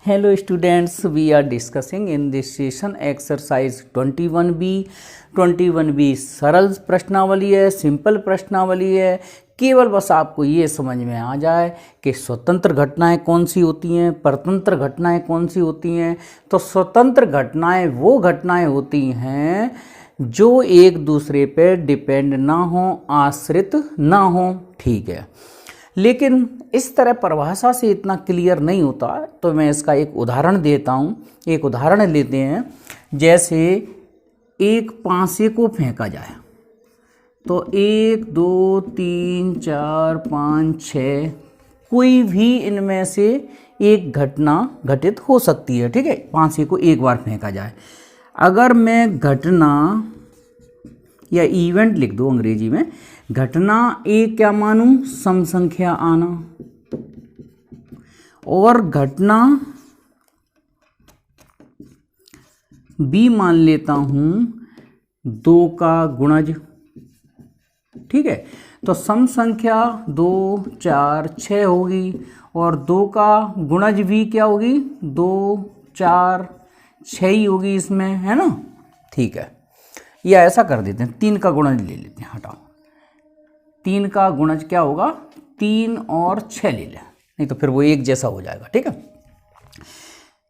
Hello students, we are discussing in this session exercise 21B। 21B सरल प्रश्नावली है, simple प्रश्नावली है। केवल बस आपको ये समझ में आ जाए कि स्वतंत्र घटनाएं कौन सी होती हैं, परतंत्र घटनाएं कौन सी होती हैं। तो स्वतंत्र घटनाएं वो घटनाएं होती हैं जो एक दूसरे पे डिपेंड ना हो, आश्रित ना हो। ठीक है, लेकिन इस तरह परिभाषा से इतना क्लियर नहीं होता, तो मैं इसका एक उदाहरण देता हूँ। एक उदाहरण लेते हैं, जैसे एक पासे को फेंका जाए तो 1 2 3 4 5 6 कोई भी इनमें से एक घटना घटित हो सकती है। ठीक है, पासे को एक बार फेंका जाए। अगर मैं घटना या इवेंट लिख दूँ अंग्रेजी में, घटना ए क्या मानूं, सम संख्या आना, और घटना बी मान लेता हूं 2 का गुणज। ठीक है, तो सम संख्या 2 4 6 होगी और 2 का गुणज भी क्या होगी, 2 4 6 ही होगी इसमें, है ना। ठीक है, या ऐसा कर देते हैं, 3 का गुणज ले लेते हैं, हटाओ 3 का गुणज क्या होगा, 3 और 6 ले लें, नहीं तो फिर वो एक जैसा हो जाएगा। ठीक है,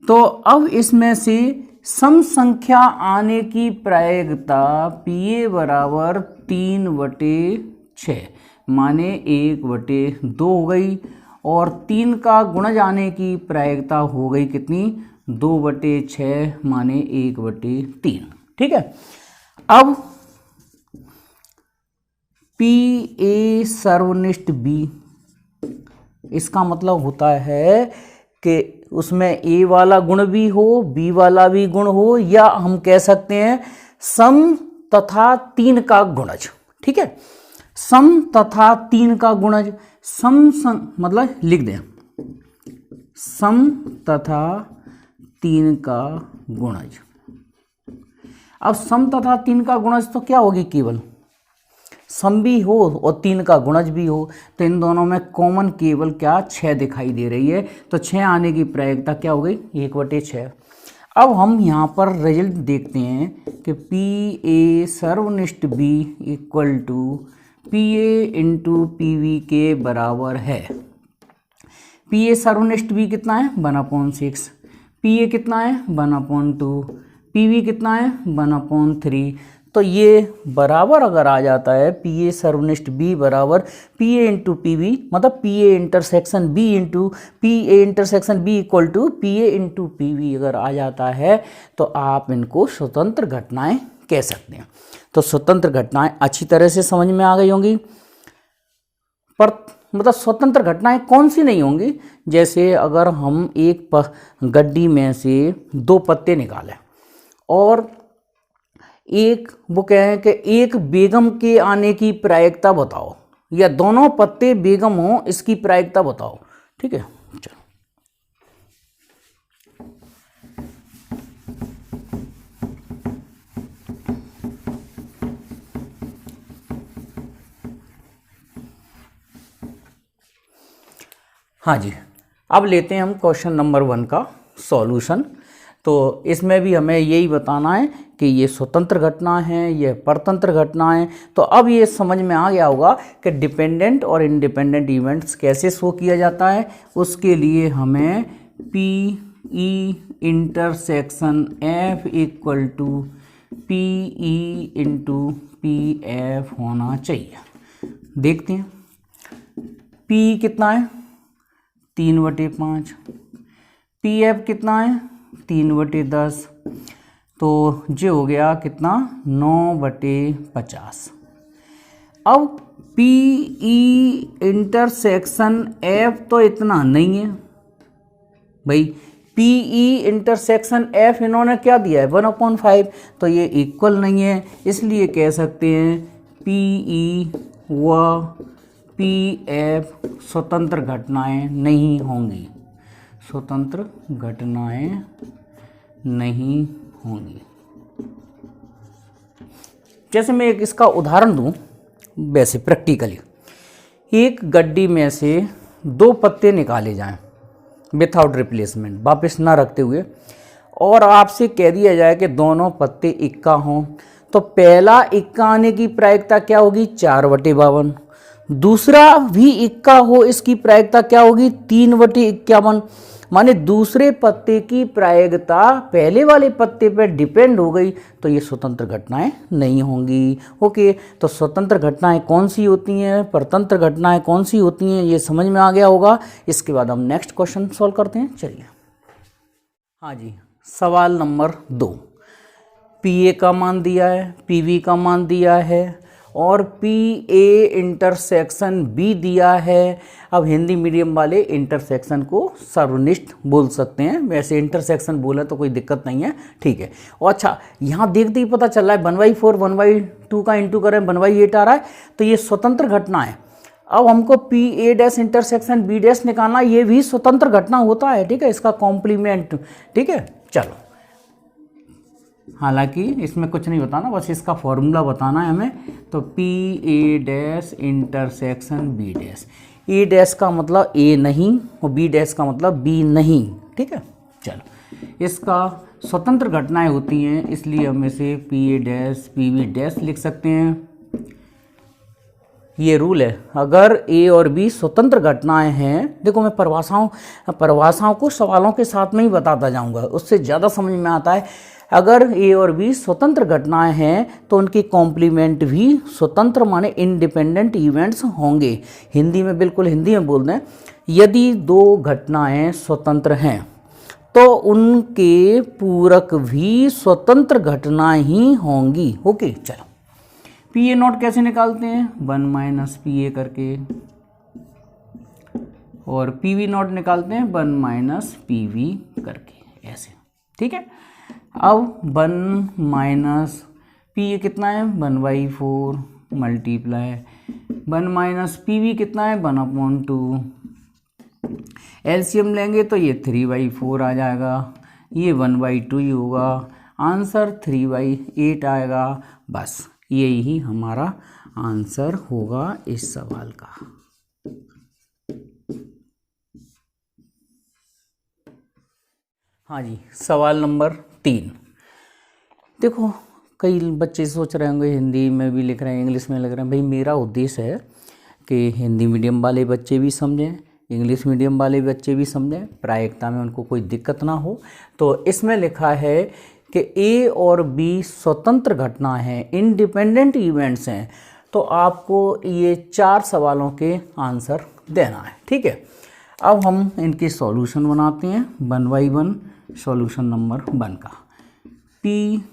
तो अब इसमें से सम संख्या आने की प्रायिकता PA बराबर 3/6 माने 1/2 हो गई, और 3 का गुणज आने की प्रायिकता हो गई कितनी, 2/6 माने 1/3। ठीक है, अब PA सर्वनिष्ठ B, इसका मतलब होता है कि उसमें A वाला गुण भी हो, B वाला भी गुण हो, या हम कह सकते हैं सम तथा 3 का गुणज। ठीक है, सम तथा 3 का गुणज, सम मतलब लिख दें सम तथा 3 का गुणज। अब सम तथा 3 का गुणज तो क्या होगी, केवल सम भी हो और 3 का गुणज भी हो, तो इन दोनों में कॉमन केवल क्या, 6 दिखाई दे रही है। तो 6 आने की प्रायिकता क्या हो गई, 1/6। अब हम यहाँ पर रिजल्ट देखते हैं कि PA सर्वनिष्ठ B equal to PA into PV के बराबर है। PA सर्वनिष्ठ B कितना है, 1/6, PA कितना है, 1/2, PV कितना है, 1/3। तो ये बराबर अगर आ जाता है, PA सर्वनिष्ठ B बराबर PA इंटू PV, मतलब PA intersection B into PA intersection B equal to PA into PV अगर आ जाता है, तो आप इनको स्वतंत्र घटनाएं कह सकते हैं। तो स्वतंत्र घटनाएं अच्छी तरह से समझ में आ गई होंगी। पर मतलब स्वतंत्र घटनाएं कौन सी नहीं होंगी, जैसे अगर हम एक गड्डी में से 2 पत्ते निकालें और एक वो कहें कि एक बेगम के आने की प्रायिकता बताओ, या दोनों पत्ते बेगम हो इसकी प्रायिकता बताओ। ठीक है, चलो हाँ जी, अब लेते हैं हम क्वेश्चन नंबर 1 का सॉल्यूशन। तो इसमें भी हमें यही बताना है कि ये स्वतंत्र घटना है, ये परतंत्र घटना है। तो अब ये समझ में आ गया होगा कि डिपेंडेंट और इंडिपेंडेंट इवेंट्स कैसे शो किया जाता है। उसके लिए हमें PE intersection F equal to PE into PF होना चाहिए। देखते हैं P कितना है, 3/5, PF कितना है, 3/10, तो जो हो गया कितना, 9/50। अब PE इंटरसेक्शन F तो इतना नहीं है भाई, PE इंटरसेक्शन F इन्होंने क्या दिया है, 1/5, तो ये इक्वल नहीं है। इसलिए कह सकते हैं PE व PF स्वतंत्र घटनाएं नहीं होंगी, स्वतंत्र घटनाएं नहीं होंगी। जैसे मैं एक इसका उदाहरण दूं, वैसे प्रैक्टिकली एक गड्डी में से 2 पत्ते निकाले जाएं विथआउट रिप्लेसमेंट, वापस ना रखते हुए, और आपसे कह दिया जाए कि दोनों पत्ते इक्का हों, तो पहला इक्का आने की प्रायिकता क्या होगी, 4/52। दूसरा भी इक्का हो, इसकी प्रायिकता क्या होगी, 3/51। माने दूसरे पत्ते की प्रायिकता पहले वाले पत्ते पर डिपेंड हो गई, तो ये स्वतंत्र घटनाएं नहीं होंगी। ओके, तो स्वतंत्र घटनाएं कौन सी होती हैं, परतंत्र घटनाएं कौन सी होती हैं, ये समझ में आ गया होगा। इसके बाद हम नेक्स्ट क्वेश्चन सॉल्व करते हैं। चलिए, हाँ जी, सवाल नंबर 2। पी ए का मान दिया है, पी वी का मान दिया है, और पी ए इंटरसेक्शन बी दिया है। अब हिंदी मीडियम वाले इंटरसेक्शन को सर्वनिष्ठ बोल सकते हैं, वैसे इंटरसेक्शन बोला तो कोई दिक्कत नहीं है, ठीक है। और अच्छा, यहाँ देखते ही पता चल रहा है 1/4 1/2 का इंटू करें 1/8 आ रहा है, तो ये स्वतंत्र घटना है। अब हमको P A dash intersection B dash निकालना, ये भी स्वतंत्र घटना होता है, ठीक है, इसका कॉम्प्लीमेंट, ठीक है। चलो, हालांकि इसमें कुछ नहीं बताना, बस इसका फॉर्मूला बताना है हमें। तो P A dash intersection B dash, A dash का मतलब ए नहीं और बी डैश का मतलब बी नहीं, ठीक है। चलो, इसका स्वतंत्र घटनाएं होती हैं, इसलिए हम इसे P A dash P B dash लिख सकते हैं। ये रूल है, अगर ए और बी स्वतंत्र घटनाएं हैं, देखो मैं परिभाषाओं को सवालों के साथ में ही बताता जाऊंगा, उससे ज़्यादा समझ में आता है। अगर ए और बी स्वतंत्र घटनाएं हैं तो उनकी कॉम्प्लीमेंट भी स्वतंत्र माने इंडिपेंडेंट इवेंट्स होंगे। हिंदी में, बिल्कुल हिंदी में बोल दें, यदि दो घटनाएं स्वतंत्र हैं तो उनके पूरक भी स्वतंत्र घटनाएं ही होंगी। ओके, चलो, पी ए नॉट कैसे निकालते हैं, 1 - पी ए करके, और पी वी नॉट निकालते हैं 1 - पी वी करके, ऐसे, ठीक है। अब 1 - पी ए कितना है, 1/4 मल्टीप्लाई 1 - पी वी कितना है, 1/2। एलसीएम लेंगे तो ये 3/4 आ जाएगा, ये 1/2 ही होगा, आंसर 3/8 आएगा। बस यही हमारा आंसर होगा इस सवाल का। हाँ जी, सवाल नंबर 3। देखो, कई बच्चे सोच रहे होंगे, हिंदी में भी लिख रहे हैं, इंग्लिश में लिख रहे हैं। भाई, मेरा उद्देश्य है कि हिंदी मीडियम वाले बच्चे भी समझें, इंग्लिश मीडियम वाले बच्चे भी समझें, प्रायिकता में उनको कोई दिक्कत ना हो। तो इसमें लिखा है कि ए और बी स्वतंत्र घटना है, इंडिपेंडेंट इवेंट्स हैं, तो आपको ये 4 सवालों के आंसर देना है, ठीक है। अब हम इनके सॉल्यूशन बनाते हैं 1 बाई 1। सॉल्यूशन नंबर 1 का, पी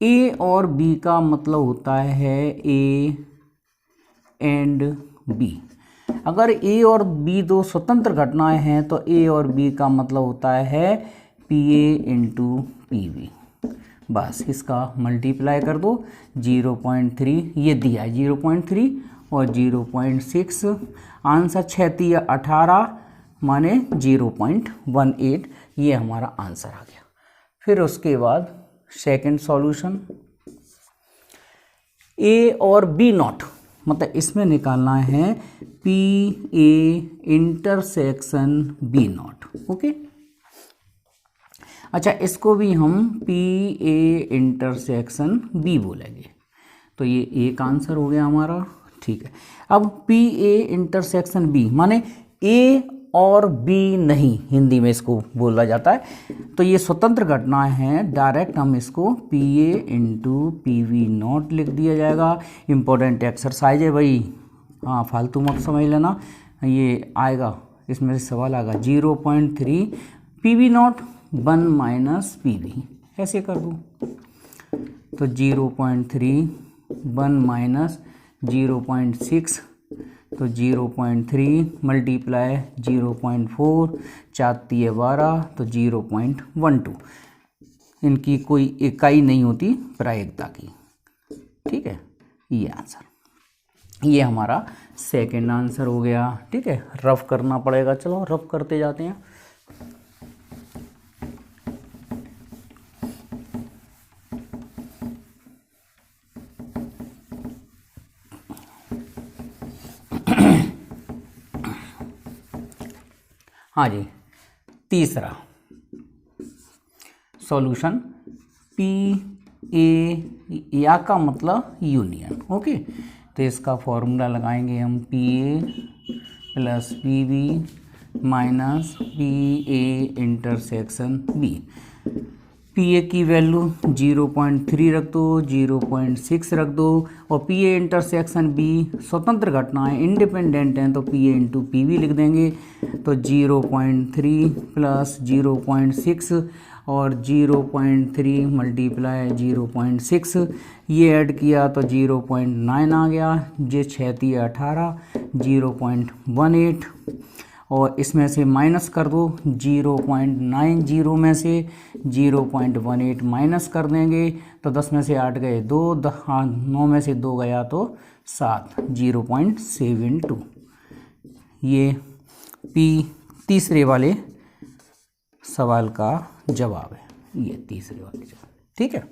ए और बी का मतलब होता है ए एंड बी। अगर ए और बी दो स्वतंत्र घटनाएं हैं तो ए और बी का मतलब होता है P A into P B. बस इसका मल्टीप्लाई कर दो, 0.3 ये दिया है, 0.3 और 0.6, आंसर 6 × 18 माने 0.18, ये हमारा आंसर आ गया। फिर उसके बाद सेकंड सॉल्यूशन, ए और बी नॉट, मतलब इसमें निकालना है P A intersection B not. Okay, अच्छा, इसको भी हम पी ए इंटरसेक्शन बी बोलेंगे, तो ये एक आंसर हो गया हमारा, ठीक है। अब पी ए इंटरसेक्शन बी माने ए और बी नहीं, हिंदी में इसको बोला जाता है, तो ये स्वतंत्र घटनाएं हैं, डायरेक्ट हम इसको P A into P V not लिख दिया जाएगा। इम्पोर्टेंट एक्सरसाइज है भाई, हाँ, फालतू मत समझ लेना, ये आएगा, इसमें से सवाल आएगा। 0.3 P V not 1 - P V, ऐसे कर दूँ तो 0.3 1 - 0.6, तो 0.3 मल्टीप्लाई 0.4, 4 × 12, तो 0.12। इनकी कोई इकाई नहीं होती प्रायिकता की, ठीक है। ये आंसर, ये हमारा सेकंड आंसर हो गया, ठीक है। रफ करना पड़ेगा, चलो रफ करते जाते हैं। हाँ जी, तीसरा सॉल्यूशन पी ए या का मतलब यूनियन। ओके, तो इसका फॉर्मूला लगाएंगे हम P A plus P B minus P A intersection B. P A की वैल्यू 0.3 रख दो, 0.6 रख दो, और पी ए इंटरसेक्शन बी स्वतंत्र घटनाएं इंडिपेंडेंट हैं तो P A into P B लिख देंगे। तो 0.3 प्लस 0.6 और 0.3 मल्टीप्लाई 0.6, ये ऐड किया तो 0.9 आ गया, ये 6 18, 0.18, और इसमें से माइनस कर दो 0.90 में से 0.18 माइनस कर देंगे तो 10 में से 8 गए 2, 9 में से 2 गया तो 7, 0.72। ये पी तीसरे वाले सवाल का जवाब है, ये तीसरे वाले जवाब। ठीक है,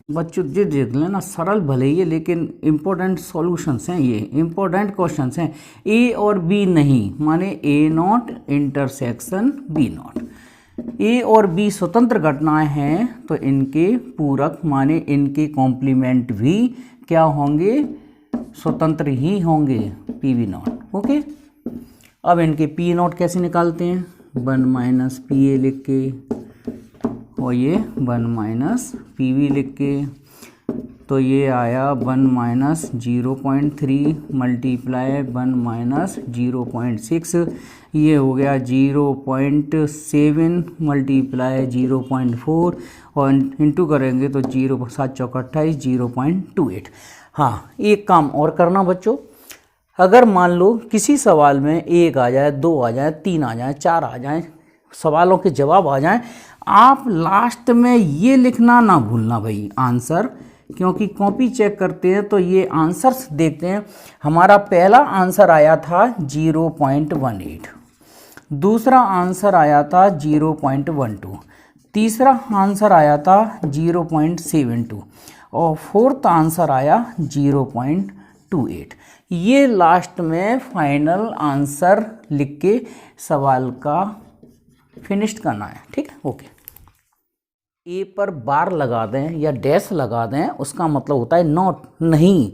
बच्चों ये देख लेना, सरल भले ही है लेकिन इम्पोर्टेंट सॉल्यूशंस हैं, ये इम्पोर्टेंट क्वेश्चंस हैं। ए और बी नहीं माने ए नॉट इंटरसेक्शन बी नॉट। ए और बी स्वतंत्र घटनाएं हैं तो इनके पूरक माने इनके कॉम्प्लीमेंट भी क्या होंगे, स्वतंत्र ही होंगे, पी बी नॉट। ओके, अब इनके पी नॉट कैसे निकालते हैं, 1 माइनस पी ए लिख के और ये 1 माइनस पी बी लिख के, तो ये आया 1 माइनस 0.3 मल्टीप्लाई 1 माइनस 0.6, ये हो गया 0.7 मल्टीप्लाई 0.4 और इंटू करेंगे तो 0 7 चौका 28, 0.28। हाँ, एक काम और करना बच्चों, अगर मान लो किसी सवाल में 1 आ जाए, 2 आ जाए, 3 आ जाए, 4 आ जाए, सवालों के जवाब आ जाएं, आप लास्ट में ये लिखना ना भूलना भाई आंसर, क्योंकि कॉपी चेक करते हैं तो ये आंसर्स देखते हैं। हमारा पहला आंसर आया था 0.18, दूसरा आंसर आया था 0.12, तीसरा आंसर आया था 0.72 और फोर्थ आंसर आया 0.28। ये लास्ट में फाइनल आंसर लिख के सवाल का फिनिश्ड करना है। ठीक है, ओके। ए पर बार लगा दें या डैश लगा दें उसका मतलब होता है नॉट, नहीं।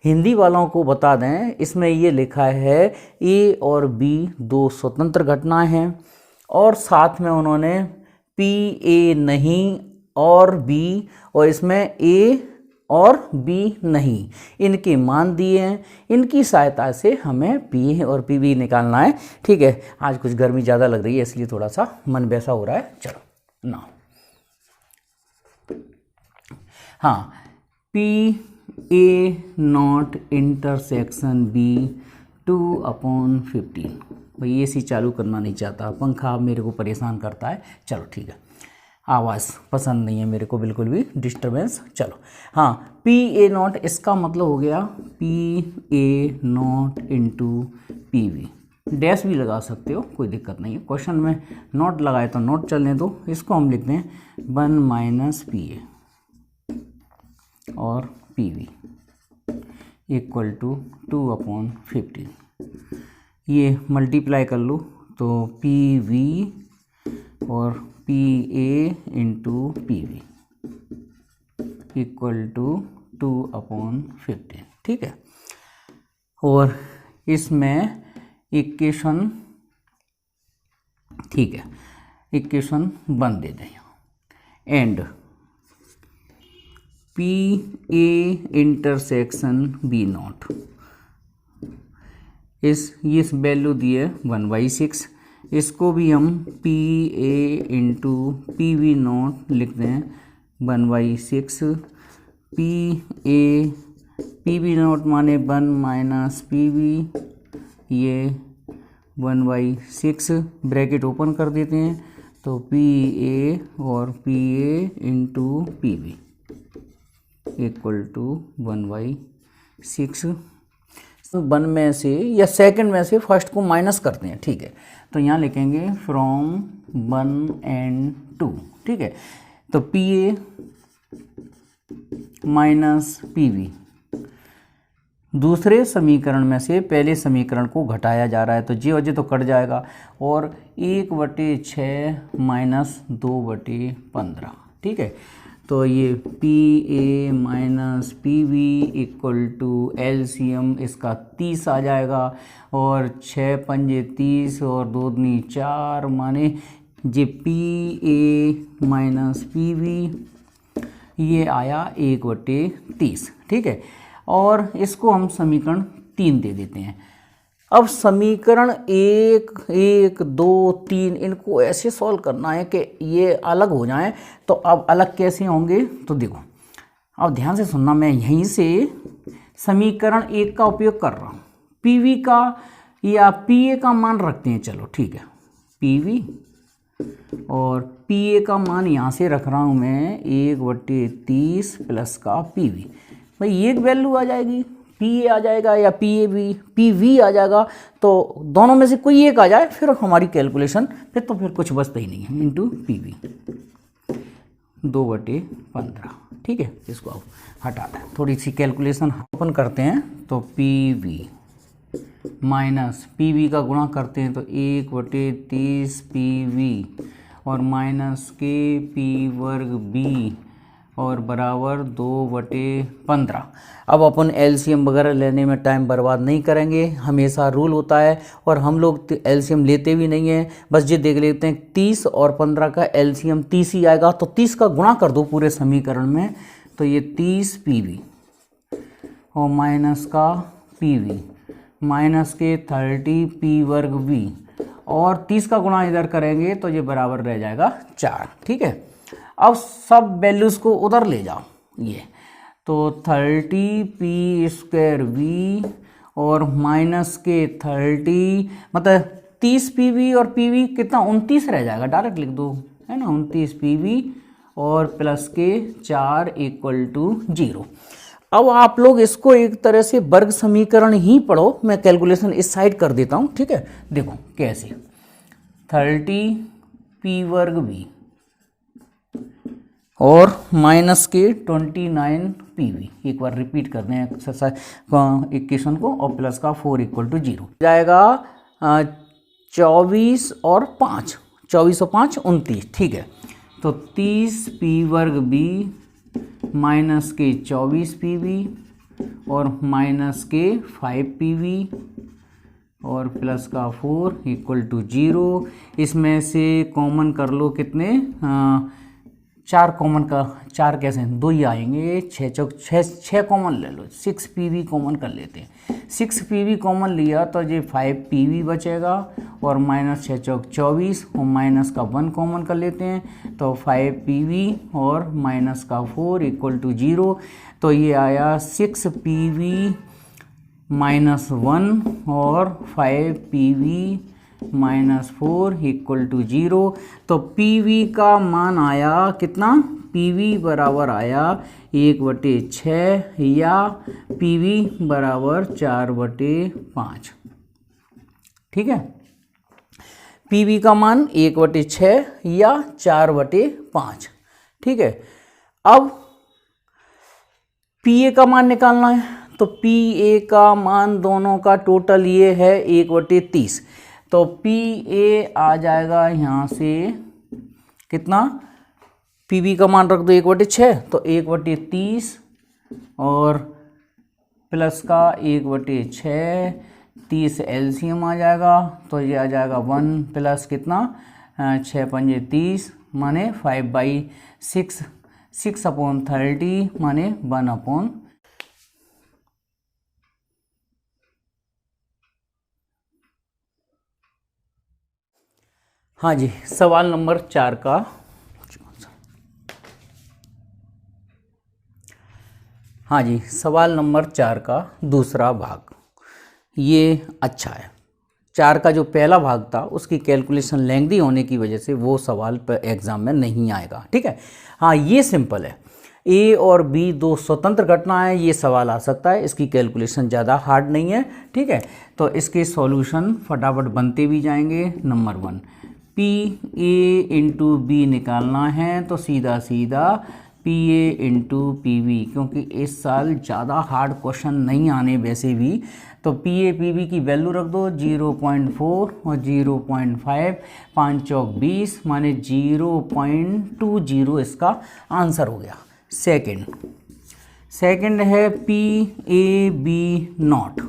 हिंदी वालों को बता दें, इसमें ये लिखा है ए और बी 2 स्वतंत्र घटनाएं हैं और साथ में उन्होंने पी ए नहीं और बी, और इसमें ए और बी नहीं, इनके मान दिए हैं। इनकी सहायता से हमें पी और पी बी निकालना है। ठीक है, आज कुछ गर्मी ज़्यादा लग रही है इसलिए थोड़ा सा मन वैसा हो रहा है। चलो ना, हाँ, P A not intersection B 2/15। भाई AC चालू करना नहीं चाहता, पंखा मेरे को परेशान करता है। चलो ठीक है, आवाज़ पसंद नहीं है मेरे को, बिल्कुल भी डिस्टरबेंस। चलो हाँ, पी ए नॉट इसका मतलब हो गया P A not into P we. Dash भी लगा सकते हो, कोई दिक्कत नहीं है। क्वेश्चन में नोट लगाए तो नोट चलने दो। इसको हम लिखते हैं 1 माइनस पी ए और पी वी इक्वल टू 2/15। ये मल्टीप्लाई कर लो तो पी वी और P A into P V equal to 2/15। ठीक है, और इसमें इक्वेशन, ठीक है, इक्वेशन 1 दे दें and P A intersection B not, इस वैल्यू दी है 1/6। इसको भी हम P A into P V not लिखते हैं 1/6। P A P V not माने 1 माइनस पी वी, ये 1/6 ब्रैकेट ओपन कर देते हैं तो पी ए और P A into P V equal to 1/6। तो 1 में से या सेकंड में से फर्स्ट को माइनस करते हैं। ठीक है, तो यहाँ लिखेंगे फ्रॉम 1 and 2। ठीक है, तो P A minus P we दूसरे समीकरण में से पहले समीकरण को घटाया जा रहा है, तो जे वजह तो कट जाएगा और 1/6 माइनस 2/15। ठीक है, तो ये P A minus P V equal to LCM इसका 30 आ जाएगा और 6 पंजे 30 और 2 दूनी 4 माने J P A minus P we ये आया 1/30। ठीक है, और इसको हम समीकरण 3 दे देते हैं। अब समीकरण 1, 1, 2, 3 इनको ऐसे सॉल्व करना है कि ये अलग हो जाएं। तो अब अलग कैसे होंगे, तो देखो अब ध्यान से सुनना, मैं यहीं से समीकरण 1 का उपयोग कर रहा हूँ। पीवी का या पीए का मान रखते हैं, चलो ठीक है, पीवी और पीए का मान यहाँ से रख रहा हूँ मैं 1/30 प्लस का पीवी। भाई एक वैल्यू आ जाएगी, पी ए आ जाएगा या P A V P V आ जाएगा, तो दोनों में से कोई एक आ जाए फिर हमारी कैलकुलेशन फिर कुछ बचता ही नहीं है, इंटू पी वी 2/15। ठीक है, इसको अब हटा दें, थोड़ी सी कैलकुलेशन ओपन करते हैं। तो P we minus P we का गुणा करते हैं तो 1/30 पी वी और माइनस के पी वर्ग बी और बराबर 2/15। अब अपन एलसीएम वगैरह लेने में टाइम बर्बाद नहीं करेंगे, हमेशा रूल होता है और हम लोग एलसीएम लेते भी नहीं हैं। बस ये देख लेते हैं 30 और 15 का एलसीएम 30 ही आएगा, तो 30 का गुणा कर दो पूरे समीकरण में, तो ये 30 पीवी और माइनस का पीवी माइनस के 30 पी वर्ग वी और 30 का गुणा इधर करेंगे तो ये बराबर रह जाएगा 4। ठीक है, अब सब वैल्यूज को उधर ले जाओ, ये तो 30 पी स्क्वायर वी और माइनस के 30 मतलब 30 पी वी और पी वी कितना 29 रह जाएगा, डायरेक्ट लिख दो, है ना, 29 पी वी और प्लस के 4 इक्वल टू 0। अब आप लोग इसको एक तरह से वर्ग समीकरण ही पढ़ो, मैं कैलकुलेशन इस साइड कर देता हूँ। ठीक है, देखो कैसे 30 पी वर्ग वी और माइनस के 29 पीवी, एक बार रिपीट कर दें एक्सरसाइज इक्वेशन को, और प्लस का 4 इक्वल टू 0 जाएगा 24 और 5 29। ठीक है, तो 30 पी वर्ग बी माइनस के 24 पीवी और माइनस के 5 पीवी और प्लस का 4 इक्वल टू 0। इसमें से कॉमन कर लो कितने, 4 कॉमन का 4 कैसे 2 ही आएंगे, 6 कॉमन ले लो, 6 पीवी कॉमन कर लेते हैं। 6 पीवी कॉमन लिया तो ये 5 पीवी बचेगा और माइनस 6 चौक 24 और माइनस का 1 कॉमन कर लेते हैं तो 5 पीवी और माइनस का 4 इक्वल टू 0। तो ये आया 6 पीवी माइनस 1 और 5 पीवी माइनस 4 इक्वल टू 0। तो पीवी का मान आया कितना, पीवी बराबर आया 1/6 या पीवी बराबर 4/5। ठीक है, पीवी का मान 1/6 या 4/5। ठीक है, अब पीए का मान निकालना है, तो पीए का मान दोनों का टोटल ये है 1/30। तो पी ए आ जाएगा यहाँ से कितना, पीवी का मान रख दो 1/6 तो 1/30 और प्लस का 1/6, 30 एलसीएम आ जाएगा तो ये आ जाएगा 1 प्लस कितना 6 पंजे 30 माने 5/6, 6/30 माने 1/। हाँ जी, सवाल नंबर 4 का हाँ जी, सवाल नंबर 4 का दूसरा भाग ये अच्छा है। 4 का जो पहला भाग था उसकी कैलकुलेशन लेंथी होने की वजह से वो सवाल पर एग्जाम में नहीं आएगा। ठीक है, हाँ ये सिंपल है, ए और बी दो स्वतंत्र घटनाएं, ये सवाल आ सकता है, इसकी कैलकुलेशन ज़्यादा हार्ड नहीं है। ठीक है, तो इसके सॉल्यूशन फटाफट बनते भी जाएंगे। Number 1 P A into B निकालना है तो सीधा सीधा P A into P V, क्योंकि इस साल ज़्यादा हार्ड क्वेश्चन नहीं आने वैसे भी, तो पी ए पी वी की वैल्यू रख दो 0.4 और 0.5, 5 चौक 20 माने 0.20 इसका आंसर हो गया। सेकंड है पी ए बी नॉट,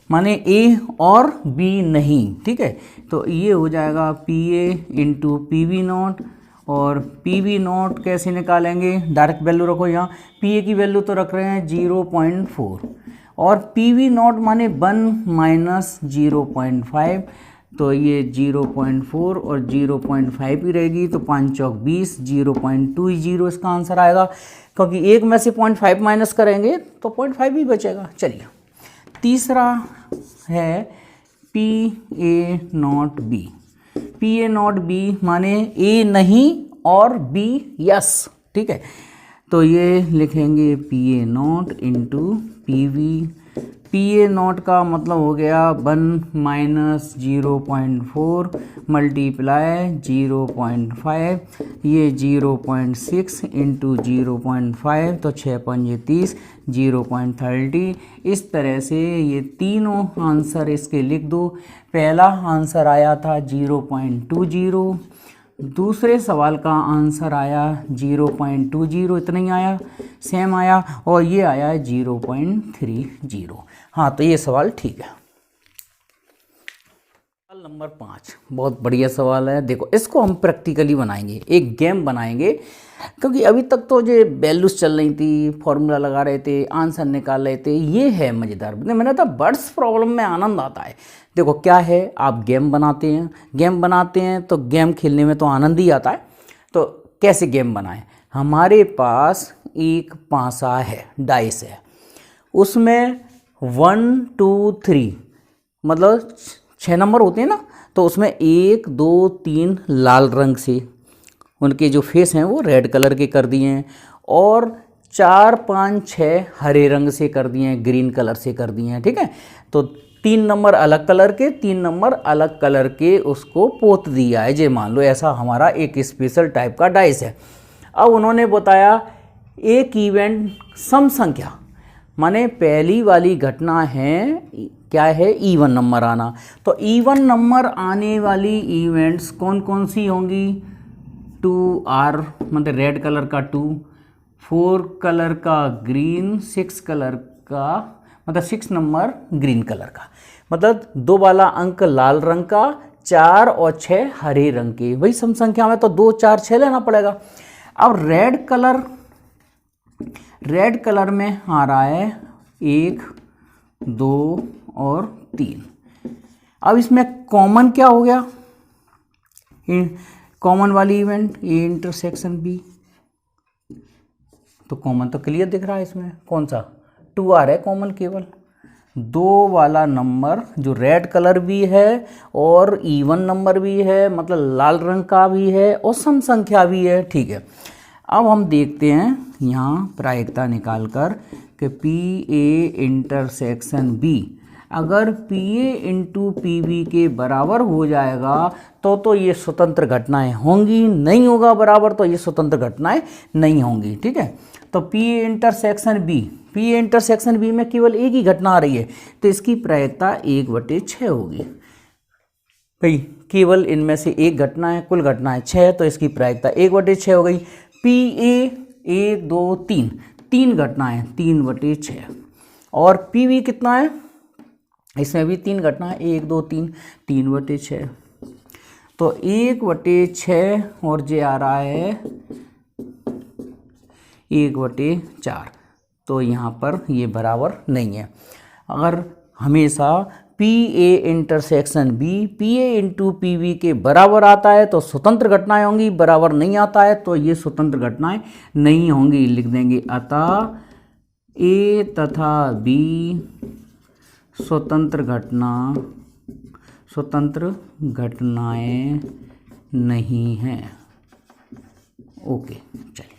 माने ए और बी नहीं, ठीक है। तो ये हो जाएगा P A into P V not, और पी वी नॉट कैसे निकालेंगे, डायरेक्ट वैल्यू रखो यहाँ, पी ए की वैल्यू तो रख रहे हैं 0.4 और पी वी नॉट माने 1 माइनस 0.5, तो ये 0.4 और 0.5 ही रहेगी, तो 5 चौक 20, 0.20 इसका आंसर आएगा, क्योंकि एक में से 0.5 माइनस करेंगे तो 0.5 ही बचेगा। चलिए तीसरा है P A not be. P A not be माने ए नहीं और बी यस, ठीक है। तो ये लिखेंगे P A not into P we. P A not का मतलब हो गया 1 माइनस 0.4 मल्टीप्लाई 0.5, ये 0.6 इंटू 0.5, तो 6 पंजे 30, 0.30। इस तरह से ये तीनों आंसर इसके लिख दो। पहला आंसर आया था 0.20, दूसरे सवाल का आंसर आया 0.20, इतना ही आया, सेम आया, और ये आया 0.30। हाँ, तो ये सवाल ठीक है। सवाल नंबर 5 बहुत बढ़िया सवाल है। देखो, इसको हम प्रैक्टिकली बनाएंगे, एक गेम बनाएंगे, क्योंकि अभी तक तो जो वैल्यूज चल रही थी, फॉर्मूला लगा रहे थे, आंसर निकाल रहे थे, ये है मज़ेदार। मैंने कहा बर्ड्स प्रॉब्लम में आनंद आता है। देखो क्या है, आप गेम बनाते हैं तो गेम खेलने में तो आनंद ही आता है। तो कैसे गेम बनाएं, हमारे पास एक पासा है, डाइस है, उसमें 1 2 3 मतलब 6 नंबर होते हैं ना, तो उसमें 1 2 3 लाल रंग से उनके जो फेस हैं वो रेड कलर के कर दिए हैं, और 4 5 6 हरे रंग से कर दिए हैं, ग्रीन कलर से कर दिए हैं, ठीक है। तो 3 नंबर अलग कलर के, 3 नंबर अलग कलर के उसको पोत दिया है। जे मान लो ऐसा हमारा एक स्पेशल टाइप का डाइस है। अब उन्होंने बताया एक इवेंट सम संख्या, माने पहली वाली घटना है क्या है, इवन नंबर आना। तो इवन नंबर आने वाली इवेंट्स कौन कौन सी होंगी, 2R मतलब रेड कलर का 2, 4 कलर का ग्रीन, 6 कलर का मतलब 6 नंबर ग्रीन कलर का, मतलब 2 वाला अंक लाल रंग का, 4 और 6 हरे रंग के। वही सम संख्या में तो 2 4 6 लेना पड़ेगा। अब रेड कलर में आ रहा है 1 2 और 3। अब इसमें कॉमन क्या हो गया, कॉमन वाली इवेंट ए इंटरसेक्शन बी, तो कॉमन तो क्लियर दिख रहा है इसमें, कौन सा 2R है कॉमन, केवल 2 वाला नंबर जो रेड कलर भी है और इवन नंबर भी है, मतलब लाल रंग का भी है और सम संख्या भी है, ठीक है। अब हम देखते हैं यहाँ प्रायिकता निकाल कर कि पी ए इंटरसेक्शन बी अगर P A into P B के बराबर हो जाएगा तो ये स्वतंत्र घटनाएं होंगी, नहीं होगा बराबर तो ये स्वतंत्र घटनाएं नहीं होंगी, ठीक है। तो पी ए इंटरसेक्शन बी में केवल एक ही घटना आ रही है, तो इसकी प्रायिकता 1/6 होगी। भाई केवल इनमें से एक घटना है, कुल घटनाएं 6, तो इसकी प्रायिकता 1/6 हो गई। पी ए 1 2 3 3 घटनाएं 3/6, और पी वी कितना है, इसमें भी 3 घटनाएं 1 2 3 3/6, तो 1/6 और जे आ रहा है 1/4, तो यहाँ पर ये बराबर नहीं है। अगर हमेशा P A intersection B P A into P V के बराबर आता है तो स्वतंत्र घटनाएं होंगी, बराबर नहीं आता है तो ये स्वतंत्र घटनाएं नहीं होंगी। लिख देंगे अतः ए तथा बी स्वतंत्र घटनाएं नहीं हैं। ओके, चलिए।